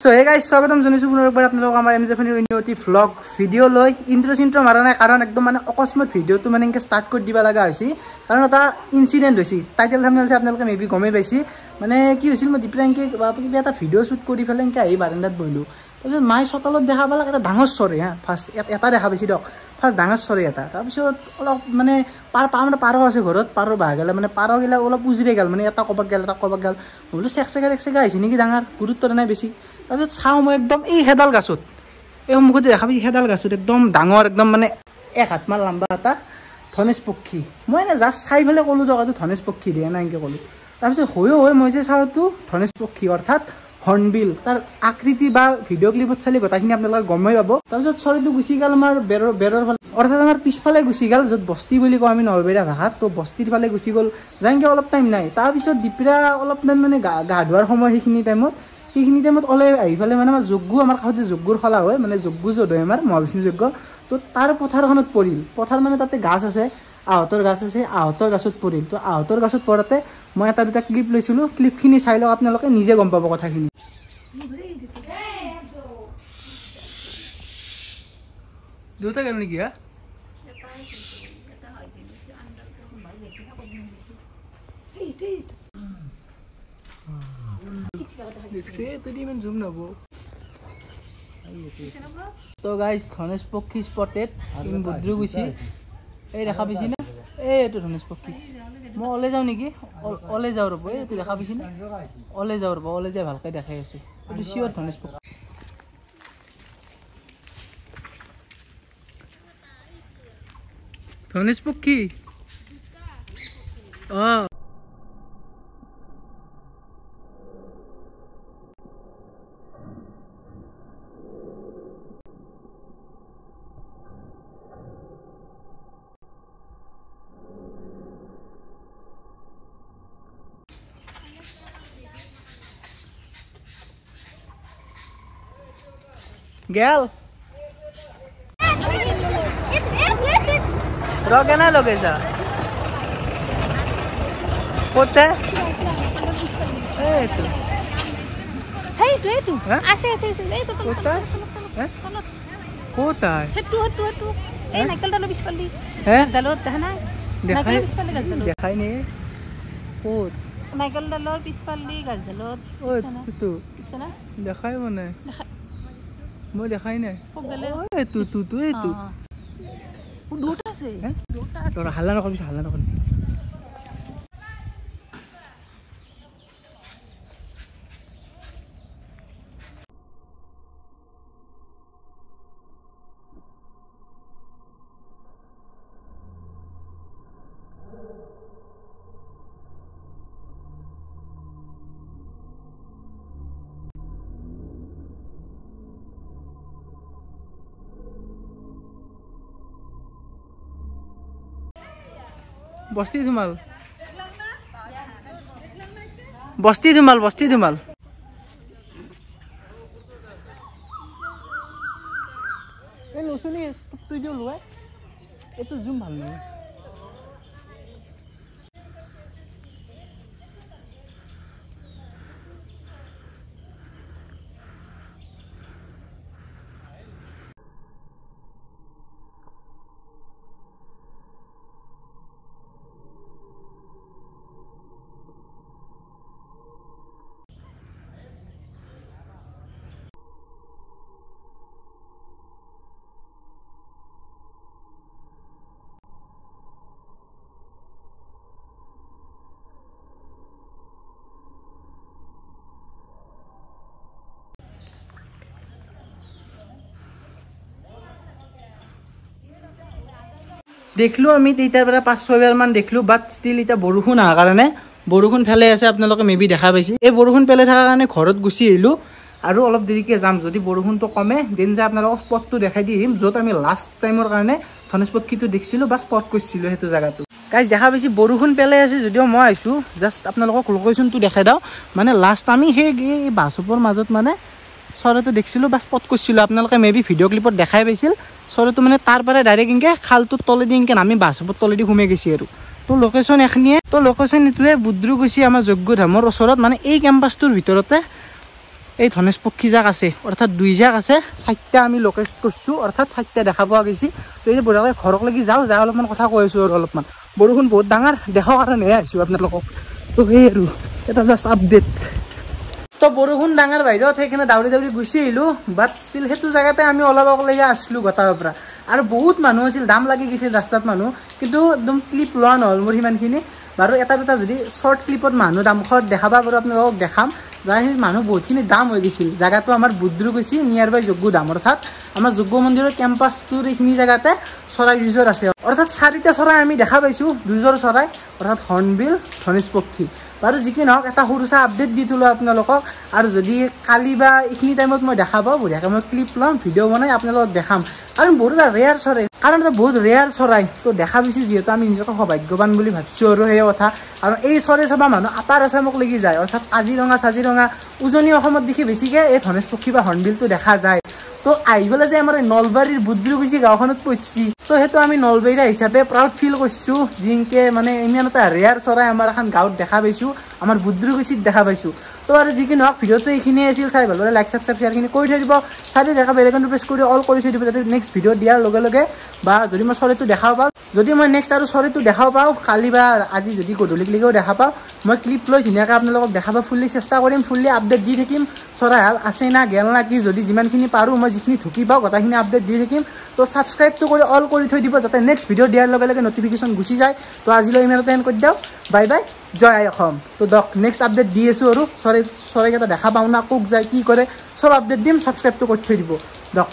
So hey guys, স্বাগতম জনাইছো পুনৰবাৰ আপোনালোক আমাৰ এমজেফনি ইউনিটি ভ্লগ ভিডিও লৈ ইন্ট্ৰো মাৰা নাই কাৰণ একদম মানে অকস্মাত ভিডিওটো মানে এনেকৈ ষ্টাৰ্ট কৰি দিবা লগা হৈছে কাৰণ এটা ইনসিডেন্ট হৈছে টাইটেল থাম্বনেল আপোনালোকে মেবি গমেই পাইছি মানে কি হৈছিল মই দিপ্ৰাংকে কিবা এটা ভিডিও শুট কৰি ফেলে এনেকৈ আহি বাৰান্দাত বহিলো তাৰপিছত মাই চতালত দেখা পালাক এটা ডাঙৰ চৰে হা ফাৰ্ষ্ট এটা দেখা পাইছি দিয়ক ফাৰ্ষ্ট ডাঙৰ চৰে এটা তাৰপিছত অলপ মানে পাৰ আছে ঘৰত পাৰৰ বাহ গেলে মানে পাৰগিলা অলপ উজৰে গেল মানে এটা কবাক গেল বোলো চেক আহিছে নেকি ডাঙৰ গুৰুত্ব নাই বেছি তাৰপিছত চাওঁ মই একদম এই হেডাল গাছত এই সন্মুখত দেখা পাইছি হেডাল গাছত একদম ডাঙৰ একদম মানে 1 হাত মান লম্বা এটা ধনেশ পক্ষী মই এনে জাষ্ট চাই ফেলে ক'লো জগাটো ধনেশ পক্ষী দিয়ে না এনেকৈ ক'লো তাৰপিছত হৈ মই যে চাওঁটো ধনেশ পক্ষী অৰ্থাৎ হৰ্ণবিল তাৰ আকৃতি বা ভিডিঅ' ক্লিপত চালে গোটেইখিনি আপোনালোকে গমেই পাব তাৰপিছত চৰাইটো গুচি গ'ল আমাৰ বেৰৰ ফালে অৰ্থাৎ আমাৰ পিছফালে গুচি গ'ল য'ত বস্তি বুলি কওঁ আমি নলবেৰীয়া ভাষাত তো বস্তিৰ ফালে গুচি গ'ল যাংকে অলপ টাইম নাই তাৰপিছত দিপ্ৰা অলপ টাইম মানে গা ধোৱাৰ সময় সেইখিনি টাইমত ওলাই আহি পেলাই মানে আমাৰ যজ্ঞ আমাৰ কাষত যে যজ্ঞৰ খলা হয় মানে যজ্ঞ য'ত হয় আমাৰ মহাবিষ্ণু যজ্ঞ তো তাৰ পথাৰখনত পৰিল পথাৰ মানে তাতে গাছ আছে আহতৰ গাছত পৰিল তো আহতৰ গাছত পৰাতে মই এটা দুটা ক্লিপ লৈছিলোঁ ক্লিপখিনি চাই লওক আপোনালোকে নিজে গম পাব কথাখিনি দুটা গেল নেকি হা তো গাইজ ধনেশ পক্ষী স্পটেড ইন বুদ্ৰুগুচি এই দেখা পাইছি না এইটো ধনেশ পক্ষী মই ওলাই যাওঁ নেকি ওলাই যাওঁ ৰ'ব এইটো দেখা পাইছি না ওলাই যাওঁ ৰ'ব ওলাই যাই ভালকৈ দেখাই আছোঁ এইটো চিয়ৰ ধনেশ পক্ষী ধনেশ পক্ষী অঁ গেল রগে না লগে যা কোতে এই তো আছে এই তো কোথায় কোথায় হেটু এই নাইকেলটা বিস্পালি হ্যাঁ দালত না দেখাই নে কোত নাইকেলডালৰ পিছফালি গাছডালত ও তো দেখাই মানে মই দেখাই নাই এই তু দুটা আছে তোরা হাল্লা নকৰিবি বস্তি ধুমাল এই লচনি তুই যে লোৱা এইটো জুম ভাল নহয় দেখলো আমি তেইটাৰ পৰা 5-6 বাৰ মান দেখলো বাট ষ্টিল এটা বৰষুণ আহাৰ কাৰণে বৰষুণ ফেলে আছে আপোনালোকে মেবি দেখা পাইছে এই বৰষুণ পেলাই থকাৰ কাৰণে ঘৰত গুচি আহিলোঁ আৰু অলপ দেৰিকৈ যাম যদি বৰষুণটো কমে দেন যে আপোনালোকক স্পটটো দেখাই দি আহিম য'ত আমি লাষ্ট টাইমৰ কাৰণে ধনেশ পক্ষীটো দেখিছিলোঁ বা স্পট কৰিছিলোঁ সেইটো জেগাটো গাইজ দেখা পাইছি বৰষুণ পেলাই আছে যদিও মই আহিছোঁ জাষ্ট আপোনালোকক লোকেশ্যনটো দেখাই দিওঁ মানে লাষ্ট আমি সেই বাছৰ মাজত মানে চৰাইটো দেখিছিলোঁ বা স্পট কৰিছিলোঁ আপোনালোকে মেবি ভিডিঅ' ক্লিপত দেখাই পাইছিল চৰাইটো মানে তাৰ পৰা ডাইৰেক্ট এনেকৈ খালটোৰ তলেদি এনেকৈ নামি বাছৰ তলেদি সোমাই গৈছে আৰু তো লোকেশ্যন এখিনিয়ে তো লোকেশ্যন এইটোৱে বুদ্ৰুগুচি আমাৰ যজ্ঞধামৰ ওচৰত মানে এই কেম্পাছটোৰ ভিতৰতে এই ধনেশ পক্ষী জাক আছে অৰ্থাৎ 2 জাক আছে 4টা আমি লোকেট কৰিছো অৰ্থাৎ 4টা দেখা পোৱা গৈছি তো এই বঢ়িয়াকৈ ঘৰক লাগি যাওঁ অলপমান কথা কৈ আছো আৰু অলপমান বৰষুণ বহুত ডাঙৰ দেখাৰ কাৰণে আহিছো আপোনালোকক তো সেই আৰু এটা জাস্ট আপডেট তো বৰষুণ ডাঙৰ বাহিৰত সেইকাৰণে দাউৰি দাউৰি গুচি আহিলো বাট ষ্টিল সেইটো জায়গাতে আমি অলপ অকলেগে আসলো গটাৰ পৰা আৰু বহুত মানুহ আছিল দাম লাগি গৈছিল ৰাস্তাত মানুহ কিন্তু একদম ক্লিপ লোৱা নহ'ল মোৰ সিমানখিনি বাৰু এটা দুটা যদি শৰ্ট ক্লিপত মানুহ দামখত দেখাবা পাৰো আপোনালোকক দেখাম যাই মানুহ বহুতখিনি দাম হৈ গৈছিল জায়গাটো আমাৰ বুদ্ৰু গৈছি নিয়াৰ বাই যজ্ঞ দাম অৰ্থাৎ আমাৰ যজ্ঞ মন্দিৰৰ কেম্পাছটোৰ এইখিনি জায়গাতে চৰাই ৰিজৰ্ট আছে অৰ্থাৎ 4টা চৰাই আমি দেখা পাইছো দুজোৰ চৰাই অৰ্থাৎ হৰ্ণবিল ধনেশ পক্ষী বাৰু যিকি নহওক এটা সৰুসা আপডেট দি থলো আপোনালোকক আৰু যদি কালি বা এইখিনি টাইমত মই দেখা পাওঁ বঢ়িয়াকৈ মই ক্লিপ ল'ম ভিডিঅ' বনাই আপোনালোকক দেখাম আৰু বহুত ৰেয়াৰ চৰাই কাৰণ এটা বহুত ৰেয়াৰ চৰাই তো দেখা পাইছোঁ যিহেতু আমি নিজকে সৌভাগ্যৱান বুলি ভাবিছোঁ আৰু সেই কথা আৰু এই চৰাই চাবা মানুহ আপাৰ আছামক লাগি যায় অৰ্থাৎ কাজিৰঙা উজনি অসমত দেখি বেছিকৈ এই ধনেশ পক্ষী বা হৰ্ণবিলটো দেখা যায় তো আহিবলৈ যে আমাৰ নলবাৰীৰ বুদ্ৰুগুচি গাঁওখনত পঢ়ছি তো সেইটো আমি নলবাৰীয়া হিচাপে প্ৰাউড ফিল কৰিছোঁ যিনকে মানে ইমান এটা ৰেয়াৰ চৰাই আমাৰ এখন গাঁৱত দেখা পাইছোঁ আমাৰ বুদ্ৰুগুচিত দেখা পাইছোঁ তো আৰু যি কি নহওক ভিডিঅ'টো এইখিনিয়ে আছিল চাই ভাল লাগে লাইক সাবস্ক্ৰাইব শ্বেয়াৰখিনি কৰি থৈ দিব চাই দেখা বেলেগনটো প্ৰেছ কৰি অল কৰি থৈ দিব যাতে নেক্সট ভিডিঅ' দিয়াৰ লগে লগে বা যদি মই চৰাইটো দেখাব পাওঁ যদি মই নেক্সট আৰু চৰাইটো দেখাব পাওঁ কালি বা আজি যদি গধূলিলৈকেও দেখা পাওঁ মই ক্লিপ লৈ ধুনীয়াকৈ আপোনালোকক দেখাব ফুল্লি চেষ্টা কৰিম ফুল্লি আপডেট দি থাকিম চৰাই হাল আছে না গেল না কি যদি যিমানখিনি পাৰোঁ মই যিখিনি ঢুকি পাওঁ গোটেইখিনি আপডেট দি থাকিম তো ছাবস্ক্ৰাইবটো কৰি অল কৰি থৈ দিব যাতে নেক্সট ভিডিঅ' দিয়াৰ লগে লগে নটিফিকেশ্যন গুচি যায় তো আজিলৈ ইমানতে এণ্ড কৰি দিওঁ বাই বাই জয় আই অসম তো দক নেক্সট আপডেট দি আছোঁ আৰু চৰাইকেইটা দেখা পাওঁ না কোক যায় কি কৰে চব আপডেট দিম ছাবস্ক্ৰাইবটো কৰি থৈ দিব দক